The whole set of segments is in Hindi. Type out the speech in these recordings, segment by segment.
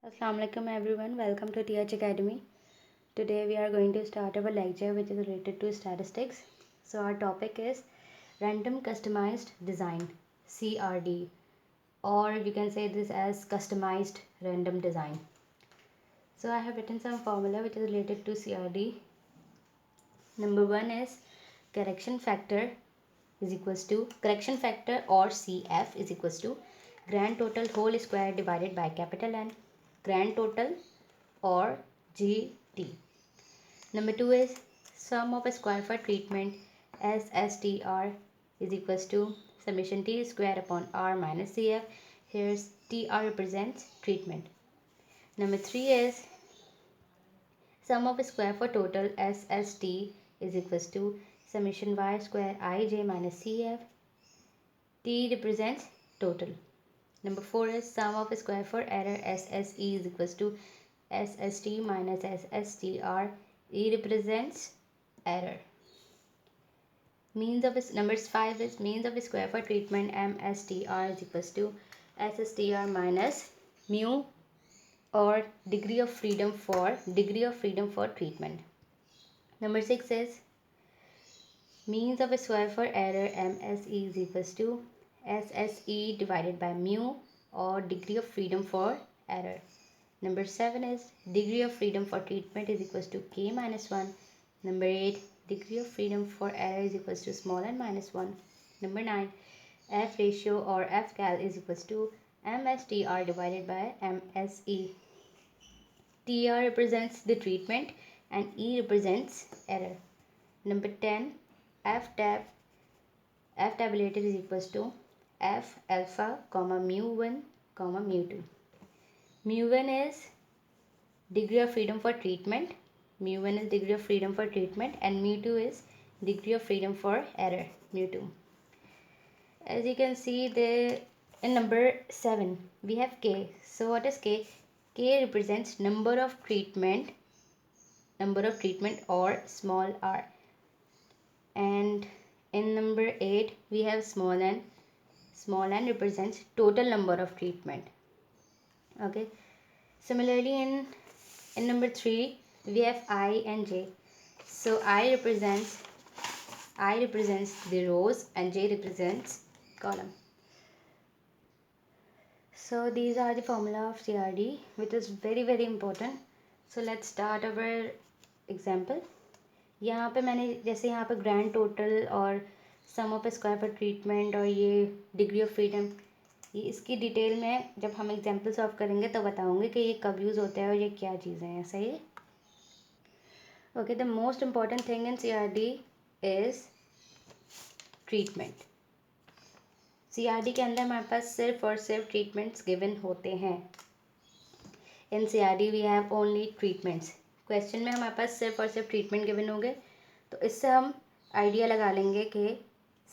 Assalamu alaikum everyone, welcome to TH Academy. Today we are going to start our lecture which is related to statistics. So our topic is Random Customized Design, CRD, or you can say this as Customized Random Design. So I have written some formula which is related to CRD. Number one is correction factor is equals to correction factor or CF is equals to grand total whole square divided by capital N, grand total or GT. Number two is sum of a square for treatment SSTR is equals to summation T square upon R minus CF. Here's TR represents treatment. Number three is sum of a square for total SST is equals to summation Y square IJ minus CF. T represents total. Number four is sum of a square for error SSE is equals to SST minus SSTR. E represents error. Means of numbers 5 is means of a square for treatment MSTR is equals to SSTR minus mu or degree of freedom for treatment. Number 6 is means of a square for error MSE is equals to SSE divided by mu or degree of freedom for error. Number 7 is degree of freedom for treatment is equals to K minus 1. Number 8, degree of freedom for error is equals to small n minus 1. Number 9, F ratio or F cal is equals to MSTR divided by MSE. TR represents the treatment and E represents error. Number 10, F tabulated is equals to F alpha comma mu 1 comma mu 2. Mu 1 is degree of freedom for treatment. Mu 1 is degree of freedom for treatment and mu 2 is degree of freedom for error, mu 2. As you can see there in number 7 we have K. So what is K? K represents number of treatment or small r. And in number 8 we have small n. Small n represents total number of treatment. Okay. Similarly in number 3 we have I and J. So I represents the rows and J represents column. So these are the formula of CRD which is very important. So let's start our example. यहाँ पे मैंने जैसे यहाँ पे ग्रैंड टोटल और सम ऑफ स्क्वायर पर ट्रीटमेंट और ये डिग्री ऑफ फ्रीडम, ये इसकी डिटेल में जब हम एग्जाम्पल सॉल्व करेंगे तो बताऊँगे कि ये कब यूज़ होता है और ये क्या चीज़ें हैं. सही है. Okay, the most important thing in CRD is treatment. CRD के अंदर हमारे पास सिर्फ और सिर्फ ट्रीटमेंट्स गिवन होते हैं. In CRD we have only treatments. Question में हमारे पास सिर्फ और सिर्फ ट्रीटमेंट गिवन होंगे तो इससे हम आइडिया लगा लेंगे कि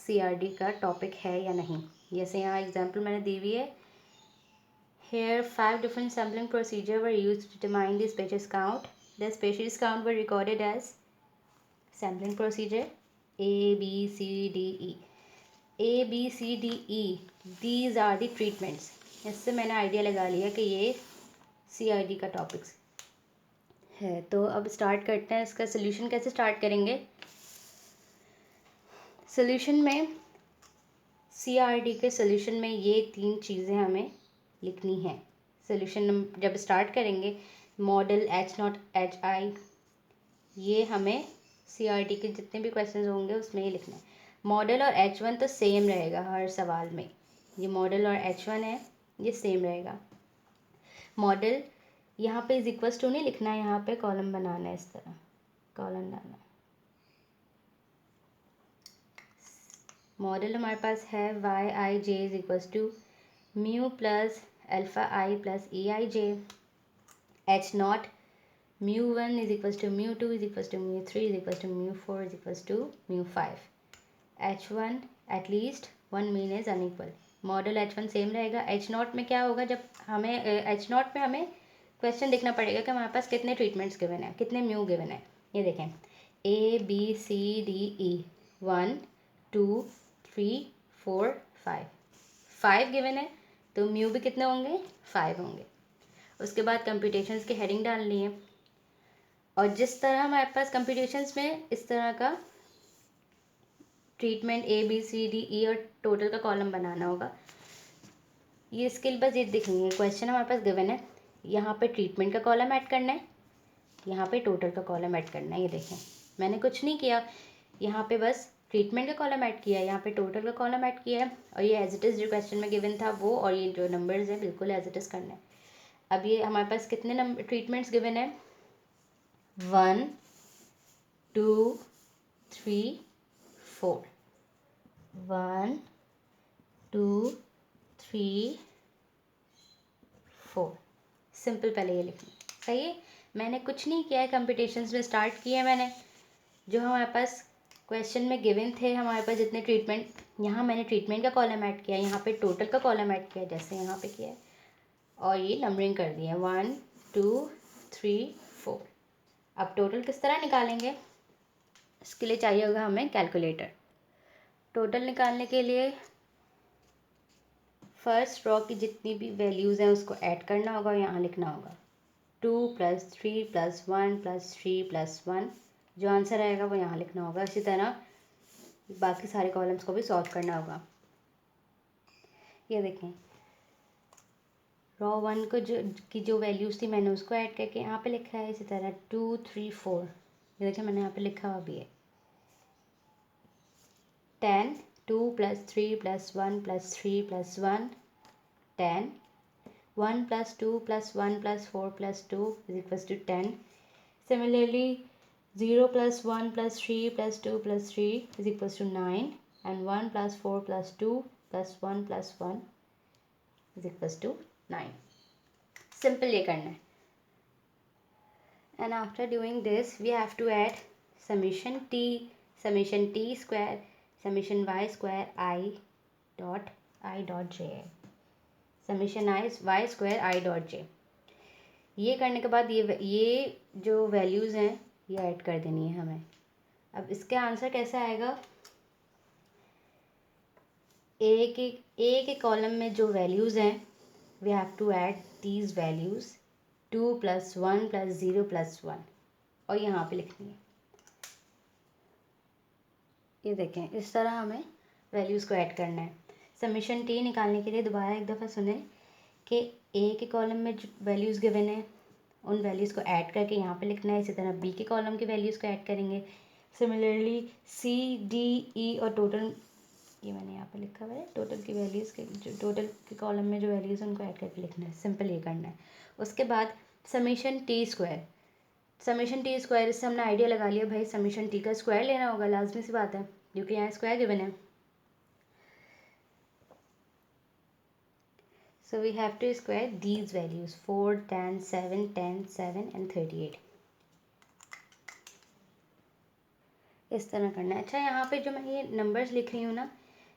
CRD का टॉपिक है या नहीं. जैसे यहाँ एग्जांपल मैंने दी हुई है. Here 5 different sampling procedure were used to determine the species count. The species count were recorded as sampling procedure A, B, C, D, E. A, B, C, D, E. These are the treatments. इससे मैंने आइडिया लगा लिया कि ये CRD का टॉपिक्स है. तो अब स्टार्ट करते हैं. इसका सोल्यूशन कैसे स्टार्ट करेंगे. सोल्यूशन में CRD के सोल्यूशन में ये 3 चीज़ें हमें लिखनी है. सोल्यूशन जब स्टार्ट करेंगे मॉडल H0 HI, ये हमें CRD के जितने भी क्वेश्चंस होंगे उसमें ये लिखना है. मॉडल और H1 तो सेम रहेगा हर सवाल में. ये मॉडल और H1 है, ये सेम रहेगा. मॉडल यहाँ पे इज इक्वल्स टू नहीं लिखना है, यहाँ पे कॉलम बनाना है. इस तरह कॉलम डालना है. मॉडल हमारे पास है YIJ is equals to mu plus alpha i plus EIJ. H0 μ1 is equals to μ2 is equals to μ3 is equals to μ4 is equals to μ5. H1 at least one mean is unequal. Model H1 same रहेगा. H0 में क्या होगा, जब हमें H0 में हमें क्वेश्चन देखना पड़ेगा कि हमारे पास कितने ट्रीटमेंट्स गिवन है, कितने म्यू गिवन है. ये देखें A B C D E 1 2 3 4 5 given है तो म्यू भी कितने होंगे, 5 होंगे. उसके बाद कंप्यूटेशंस की हेडिंग डालनी है, और जिस तरह हमारे पास कंप्यूटेशंस में इस तरह का ट्रीटमेंट ABCDE और टोटल का कॉलम बनाना होगा। ये स्किल बस ये दिखेंगे, क्वेश्चन हमारे पास गिवन है, यहाँ पे ट्रीटमेंट का कॉलम ऐड करना है, यहाँ पे टोटल का कॉलम ऐड करना है। ये देखें मैंने कुछ नहीं किया, यहाँ पे बस ट्रीटमेंट का कॉलम ऐड किया है, यहाँ पे टोटल का कॉलम ऐड किया है, और ये एज इट इज़ जो क्वेश्चन में गिवन था वो, और ये जो नंबर्स है बिल्कुल एज इट इज़ करना है। अब ये हमारे पास कितने नंबर ट्रीटमेंट्स गिवन है, 1 2 3 4, 1 2 3 4, सिंपल पहले ये लिखना सही है। मैंने कुछ नहीं किया है, कंप्यूटेशंस में स्टार्ट किया है मैंने, जो हमारे पास क्वेश्चन में गिवन थे हमारे पास जितने ट्रीटमेंट, यहाँ मैंने ट्रीटमेंट का कॉलम ऐड किया, यहाँ पे टोटल का कॉलम ऐड किया जैसे यहाँ पे किया है, और ये नंबरिंग कर दी है 1 2 3 4। अब टोटल किस तरह निकालेंगे, इसके लिए चाहिए होगा हमें कैलकुलेटर। टोटल निकालने के लिए फर्स्ट रॉ की जितनी भी वैल्यूज़ हैं उसको ऐड करना होगा और यहाँ लिखना होगा 2 + 3 + 1 + 3 + 1, जो आंसर आएगा वो यहाँ लिखना होगा। इसी तरह बाकी सारे कॉलम्स को भी सॉल्व करना होगा। ये देखें रॉ 1 को जो वैल्यूज़ थी मैंने उसको ऐड करके यहाँ पे लिखा है। इसी तरह 2 3 4, ये देखें मैंने यहाँ पे लिखा हुआ भी है 10, 2 + 3 + 1 + 3 + 1 10, 1 + 2 + 1 + 4 + 2 = 10। Similarly 0 + 1 + 3 + 2 + 3 = 9, and 1 + 4 + 2 + 1 + 1 = 9। सिंपल ये करना है। And after doing this we have to add summation t square summation y square I dot j, summation y square I dot j। ये करने के बाद ये जो वैल्यूज़ हैं ये ऐड कर देनी है हमें। अब इसका आंसर कैसे आएगा, एक एक कॉलम में जो वैल्यूज़ हैं we have to add these values 2 + 1 + 0 + 1, और यहाँ पे लिखनी है। ये देखें इस तरह हमें वैल्यूज़ को ऐड करना है। समीशन टी निकालने के लिए दोबारा एक दफ़ा सुने कि ए के कॉलम में जो वैल्यूज़ गिवन है उन वैल्यूज़ को ऐड करके यहाँ पे लिखना है। इसी तरह बी के कॉलम की वैल्यूज़ को ऐड करेंगे। सिमिलरली सी डी ई और टोटल, ये मैंने यहाँ पे लिखा हुआ है टोटल की वैल्यूज़ के, जो टोटल के कॉलम में जो वैल्यूज़ हैं उनको ऐड करके लिखना है। सिंपल ये करना है। उसके बाद summation T square, summation T square, इससे हमने आइडिया लगा लिया भाई समीशन टी का स्क्वायर लेना होगा, लाजमी सी बात है क्योंकि यहाँ स्क्वायर गिवन है। So we have to square these values 4, 10, 7, 10, 7 and 38। इस तरह करना है। अच्छा यहाँ पे जो मैं ये नंबर्स लिख रही हूँ ना,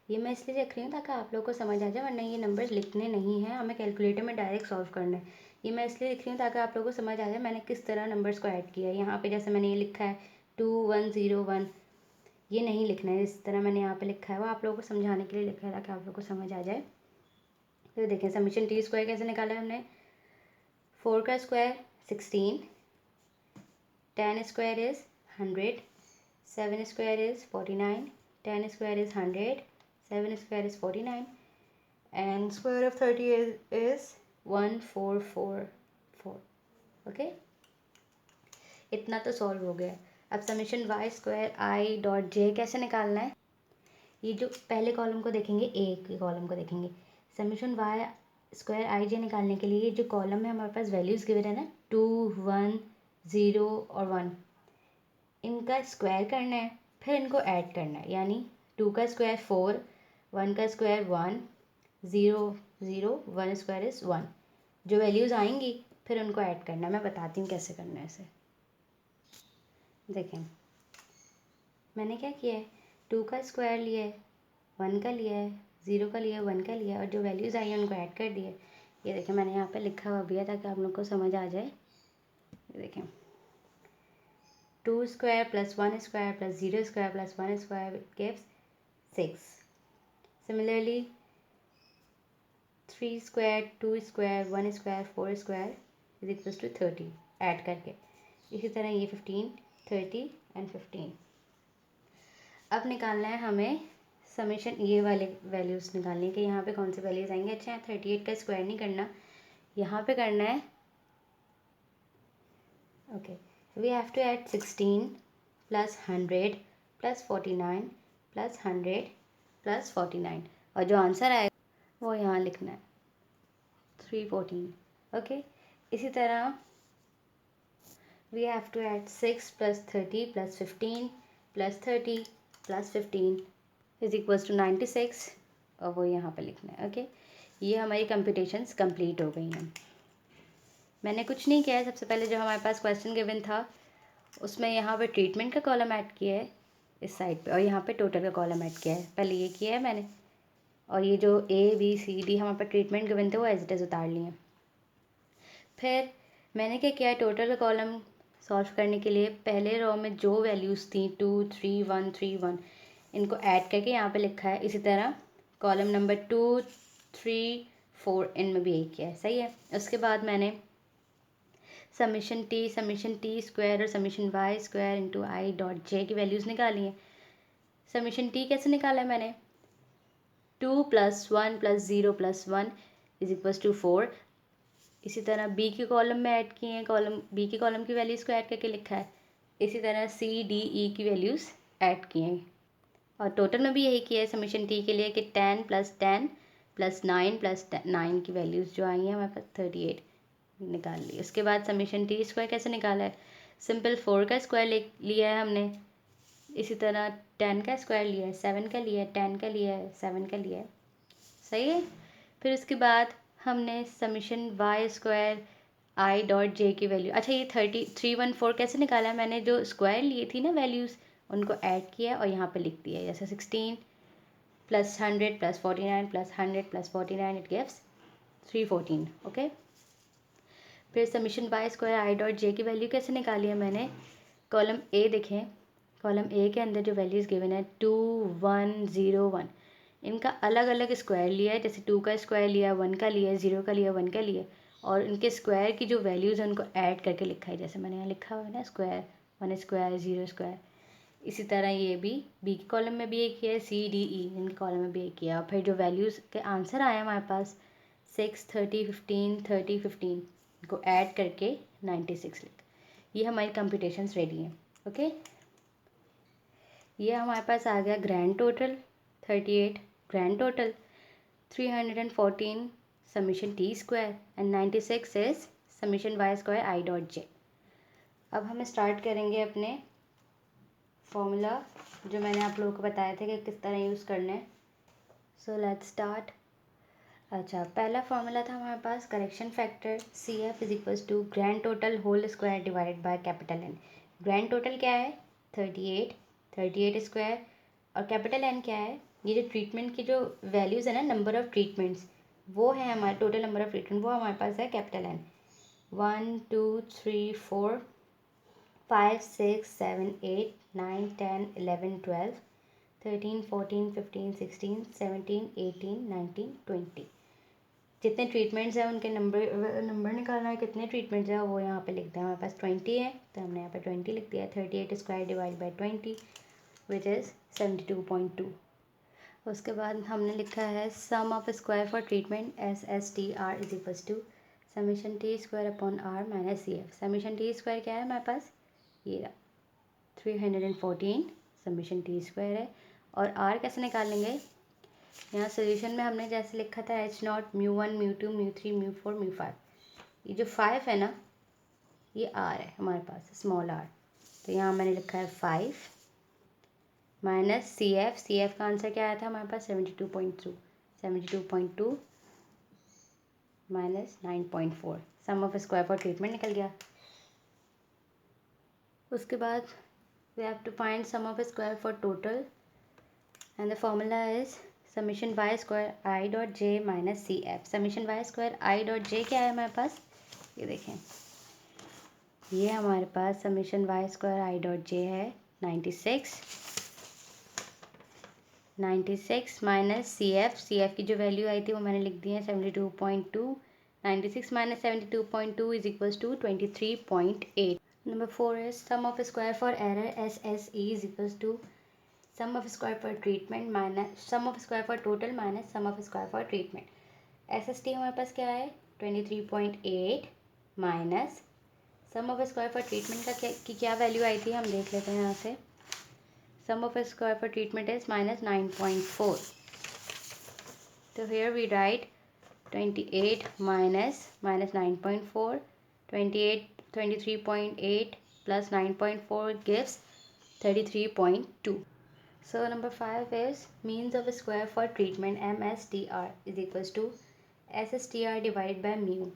ये मैं इसलिए लिख रही हूँ ताकि आप लोगों को समझ आ जाए, वरना ये नंबर्स लिखने नहीं हैं, हमें कैलकुलेटर में डायरेक्ट सॉल्व करना है। ये मैं इसलिए लिख रही हूँ ताकि आप लोगों को समझ आ जाए मैंने किस तरह नंबर्स को ऐड किया है। यहाँ पे जैसे मैंने ये लिखा है 2 1 0 1, ये नहीं लिखना है, इस तरह मैंने यहाँ पे लिखा है, वो आप लोगों को समझाने के लिए लिखा है ताकि आप लोगों को समझ आ जाए। तो देखें समीशन टी स्क्वायर कैसे निकाला है हमने, 4 का square 16, 10 square is 100, 7 square is 49, 10 square is 100, 7 square is 49 and square of 30 is 1444। Okay, इतना तो सॉल्व हो गया। अब summation y square I dot जे कैसे निकालना है, ये जो पहले कॉलम को देखेंगे, ए के कॉलम को देखेंगे, समीशन y स्क्वायर आई जे निकालने के लिए जो कॉलम में हमारे पास वैल्यूज़ गिवन है ना 2 1 0 और 1, इनका स्क्वायर करना है, फिर इनको ऐड करना है। यानी 2 का स्क्वायर 4, 1 का स्क्वायर 1, 0 0, 1 स्क्वायर इज़ 1, जो वैल्यूज़ आएंगी फिर उनको ऐड करना है। मैं बताती हूँ कैसे करना है इसे। देखें मैंने क्या किया है, 2 का स्क्वायर लिया है, 1 का लिया है, 0 का लिया है, 1 का लिया है, और जो वैल्यूज़ आई हैं उनको ऐड कर दिया। ये देखें मैंने यहाँ पे लिखा हुआ भी है ताकि आप लोग को समझ आ जाए। ये देखें 2 square + 1 square + 0 square + 1 square gives 6। Similarly 3 square 2 square 1 square 4 square is equals to 30 add करके। इसी तरह ये 15, 30 एंड 15। अब निकालना है हमें समेशन, ये वाले वैल्यूज़ निकालनी है कि यहाँ पे कौन से वैल्यूज़ आएंगे। अच्छा है, 38 का स्क्वायर नहीं करना, यहाँ पे करना है। Okay, we have to add 16 plus 100 plus 49 plus 100 plus 49, और जो आंसर आएगा वो यहाँ लिखना है 314। ओके, इसी तरह we have to add 6 plus 30 plus 15 plus 30 plus 15 is equals to 96, और वो यहाँ पे लिखना है। ओके, ये हमारी कंप्यूटेशंस कंप्लीट हो गई हैं। मैंने कुछ नहीं किया है। सबसे पहले जो हमारे पास क्वेश्चन गिवन था उसमें यहाँ पे ट्रीटमेंट का कॉलम ऐड किया है इस साइड पे, और यहाँ पे टोटल का कॉलम ऐड किया है। पहले ये किया है मैंने, और ये जो ABCD हमारे पास ट्रीटमेंट गिवन थे वो एज इट इज़ उतार लिए। फिर मैंने क्या किया है, टोटल का कॉलम सॉल्व करने के लिए पहले रो में जो वैल्यूज़ थी 2 3 1 3 1 इनको ऐड करके यहाँ पे लिखा है। इसी तरह कॉलम नंबर 2 3 4 इनमें भी यही किया है। सही है। उसके बाद मैंने समीशन टी स्क्वायर और summation Y square into I dot J की वैल्यूज़ निकाली हैं। समीशन टी कैसे निकाला है मैंने, 2 + 1 + 0 + 1 इज इक्वल्स टू 4। इसी तरह बी के कॉलम में ऐड किए हैं, कॉलम बी के कॉलम की वैल्यूज़ को ऐड करके लिखा है। इसी तरह CDE की वैल्यूज़ ऐड किए हैं, और टोटल में भी यही किया है समीशन टी के लिए कि 10 + 10 + 9 + 9 की वैल्यूज़ जो आई हैं हमारे पास 38 निकाल ली। उसके बाद समीशन टी स्क्वायर कैसे निकाला है, सिंपल 4 का स्क्वायर लिया है हमने। इसी तरह 10 का स्क्वायर लिया है, 7 का लिया है, 10 का लिया है, 7 का लिया है। सही है। फिर उसके बाद हमने summation Y square I dot J की वैल्यू, अच्छा ये 314 कैसे निकाला है, मैंने जो स्क्वायर लिए थी ना वैल्यूज़ उनको ऐड किया और यहाँ पे लिख दिया। जैसे 16 + 100 + 49 + 100 + 49 इट गिव्स 314। ओके, फिर summation Y square I dot J की वैल्यू कैसे निकाली है मैंने, कॉलम ए देखें, कॉलम ए के अंदर जो वैल्यूज़ गिवन है 2 1 0 1 इनका अलग अलग स्क्वायर लिया है। जैसे 2 का स्क्वायर लिया, 1 का लिया, 0 का लिया, 1 का लिया, और इनके स्क्वायर की जो वैल्यूज़ हैं उनको ऐड करके लिखा है। जैसे मैंने यहाँ लिखा हुआ है ना, स्क्वायर 1 स्क्वायर 0 स्क्वायर। इसी तरह ये भी बी के कॉलम में भी एक किया है, CDE इनके कॉलम में भी एक किया। और फिर जो वैल्यूज़ के आंसर आए हमारे पास 6 30 15 30 15 को ऐड करके 96 लिख। ये हमारी कंप्यूटेशंस रेडी हैं। ओके, ये हमारे पास आ गया grand total 38, grand total 314 summation T square and 96 is summation Y square I dot J. अब हम स्टार्ट करेंगे अपने फॉर्मूला जो मैंने आप लोगों को बताया था कि किस तरह यूज़ करना है। So let's start. अच्छा, पहला फॉर्मूला था हमारे पास correction factor CF is equals to grand total whole square divided by capital N। Grand total क्या है 38 स्क्वायर, और कैपिटल N क्या है, ये जो ट्रीटमेंट की जो वैल्यूज़ है ना, नंबर ऑफ़ ट्रीटमेंट्स वो है हमारे टोटल नंबर ऑफ़ ट्रीटमेंट, वो हमारे पास है कैपिटल N। 1 2 3 4 5 6 7 8 9 10 11 12 13 14 15 16 17 18 19 20 जितने ट्रीटमेंट्स हैं उनके नंबर निकालना है, कितने ट्रीटमेंट्स हैं वो यहाँ पे लिखते हैं। हमारे पास 20 है तो हमने यहाँ पे 20 लिख दिया। 38 square divide by 20 which is 72.2। उसके बाद हमने लिखा है sum of square for treatment SSTR is equals to summation T square upon R minus CF। Summation T square क्या है हमारे पास, ये रहा 314 समीशन टी स्क्वायर है। और R कैसे निकालेंगे, यहाँ सोल्यूशन में हमने जैसे लिखा था H0 μ1 μ2 μ3 μ4 μ5, ये जो 5 है ना ये R है हमारे पास, स्मॉल r। तो यहाँ मैंने लिखा है 5 माइनस CF का आंसर क्या आया था हमारे पास 72.2 minus 9.4, sum of square for treatment निकल गया। उसके बाद we have to find sum of square for total and the formula is summation Y square I dot J minus CF। Summation Y square I dot J क्या है हमारे पास, ये देखें, ये हमारे पास summation Y square I dot J है 96 माइनस CF की जो वैल्यू आई थी वो मैंने लिख दी है 72.2, 96 minus 72.2 is equals to 23.8. Number 4 is sum of square for error SSE is equals to sum of square for treatment minus sum of square for total minus sum of square for treatment. SST हमारे पास क्या है 23.8 minus sum of square for treatment की क्या वैल्यू आई थी, हम देख लेते हैं यहाँ से. Sum of square for treatment is minus 9.4. तो here we write 28 minus 9.4, 23.8 plus 9.4 gives 33.2. So number 5 is means of square for treatment MSTR is equals to SSTR divided by mu.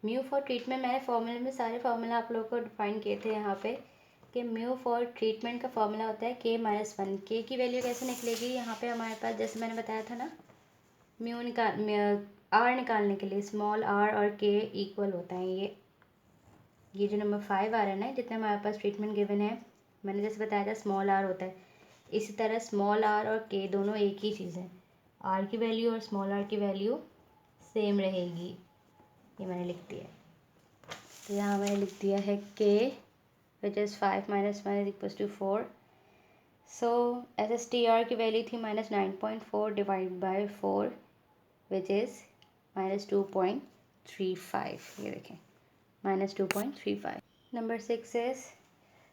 Mu for treatment मैंने फॉर्मूले में सारे फार्मूला आप लोगों को डिफाइन किए थे यहाँ पे कि म्यू फॉर ट्रीटमेंट का फॉर्मूला होता है K-1. के की वैल्यू कैसे निकलेगी, यहाँ पे हमारे पास जैसे मैंने बताया था ना, म्यू आर निकालने के लिए स्मॉल आर और के इक्वल होता है. ये जो नंबर 5 आ रहा है ना, जितने हमारे पास ट्रीटमेंट गिवन है, मैंने जैसे बताया था स्मॉल आर होता है, इसी तरह स्मॉल आर और के दोनों एक ही चीज़ है. आर की वैल्यू और स्मॉल आर की वैल्यू सेम रहेगी. ये मैंने लिख दिया है. तो यहाँ मैंने लिख दिया है के which is 5 minus 1 is equals to 4. So SSTR की वैल्यू थी minus 9.4 divide by 4 which is minus 2.35. ये देखें minus 2.35. Number 6 is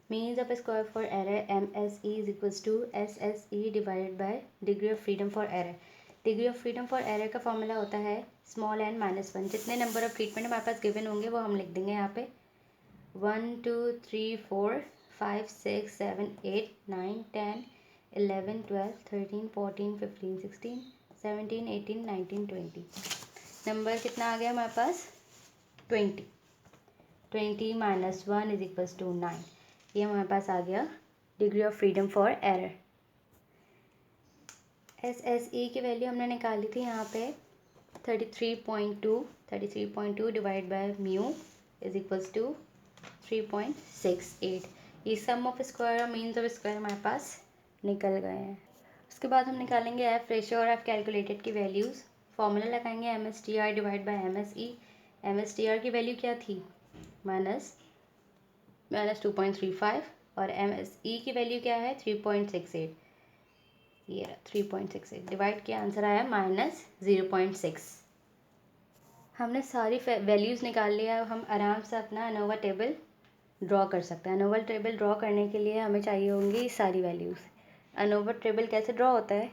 means of square for error MSE is equals to SSE divided by degree of freedom for error. Degree of freedom for error का फॉर्मूला होता है स्मॉल n माइनस 1. जितने नंबर ऑफ ट्रीटमेंट हमारे पास गिवन होंगे वो हम लिख देंगे यहाँ पे 1 2 3 4 5 6 7 8 9 10 11 12 13 14 15 16 17 18 19 20. नंबर कितना आ गया हमारे पास 20. 20 माइनस 1 इज इक्वल्स टू 9. ये हमारे पास आ गया degree of freedom for error. SSE की वैल्यू हमने निकाली थी यहाँ पे 33.2 divide by mu is equals to 3.68. ये सम ऑफ स्क्वायर और मीन्स ऑफ स्क्वायर हमारे पास निकल गए हैं. उसके बाद हम निकालेंगे एफ रेशियो और एफ कैलकुलेटेड की वैल्यूज़. फॉर्मूला लगाएंगे MSTR divide by MSE. MSTR की वैल्यू क्या थी माइनस 2.35 और MSE की वैल्यू क्या है 3.68. ये रहा 3.68 डिवाइड किया, आंसर आया माइनस 0.6. हमने सारी वैल्यूज़ निकाल लिया. अब हम आराम से अपना अनोवा टेबल ड्रॉ कर सकते हैं. अनोवा टेबल ड्रॉ करने के लिए हमें चाहिए होंगी सारी वैल्यूज़. अनोवा टेबल कैसे ड्रॉ होता है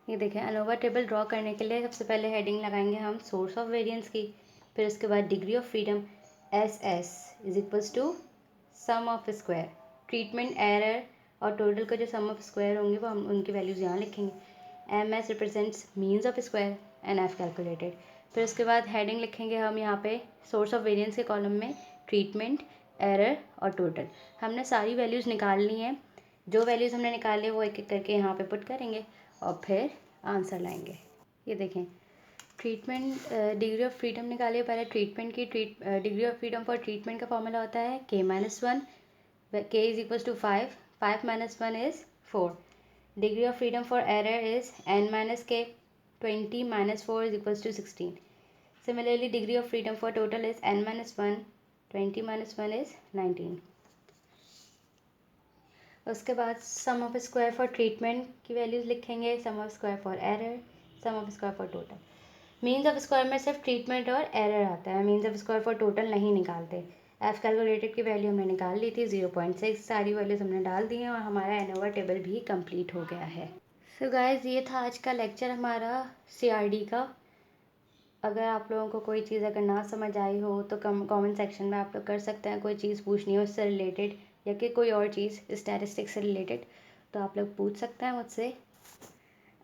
ये देखें. अनोवा टेबल ड्रॉ करने के लिए सबसे पहले हेडिंग लगाएंगे हम सोर्स ऑफ वेरिएंस की. फिर उसके बाद degree of freedom SS is equals to sum of square. Treatment error और टोटल का जो सम ऑफ स्क्वायर होंगे वो हम उनकी वैल्यूज़ यहाँ लिखेंगे. MS represents means of square and F calculated. फिर उसके बाद हेडिंग लिखेंगे हम यहाँ पे सोर्स ऑफ वेरिएंस के कॉलम में ट्रीटमेंट एरर और टोटल. हमने सारी वैल्यूज़ निकाल ली हैं. जो वैल्यूज़ हमने निकाल ली वो एक एक करके यहाँ पे पुट करेंगे और फिर आंसर लाएंगे. ये देखें ट्रीटमेंट डिग्री ऑफ फ्रीडम निकालिए पहले. ट्रीटमेंट की degree of freedom for treatment का फॉर्मूला होता है K-1. K is equals to 5. 5 minus 1 is 4. Degree of freedom for error is n minus k. 20 minus 4 is equals to 16. Similarly, degree of freedom for total is n minus 1. 20 minus 1 is 19. उसके बाद sum of square for treatment की वैल्यूज़ लिखेंगे. Sum of square for error, sum of square for total. Means of square में सिर्फ ट्रीटमेंट और एरर आता है. Means of square for total नहीं निकालते. एफ कैलकुलेटेड की वैल्यू हमने निकाल ली थी 0.6. सारी वैल्यूज़ हमने डाल दी हैं और हमारा एनोवा टेबल भी कंप्लीट हो गया है. सो गाइस ये था आज का लेक्चर हमारा CRD का. अगर आप लोगों को कोई चीज़ अगर ना समझ आई हो तो कमेंट सेक्शन में आप लोग कर सकते हैं. कोई चीज़ पूछनी हो उससे रिलेटेड या कि कोई और चीज़ स्टैटिस्टिक्स से रिलेटेड तो आप लोग पूछ सकते हैं मुझसे.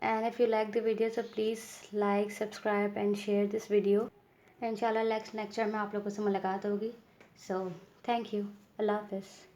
And if you like the video so please like, subscribe and share this video. इंशाल्लाह नेक्स्ट लेक्चर में आप लोगों से मुलाकात होगी. So thank you. अल्लाह हाफ़िज़.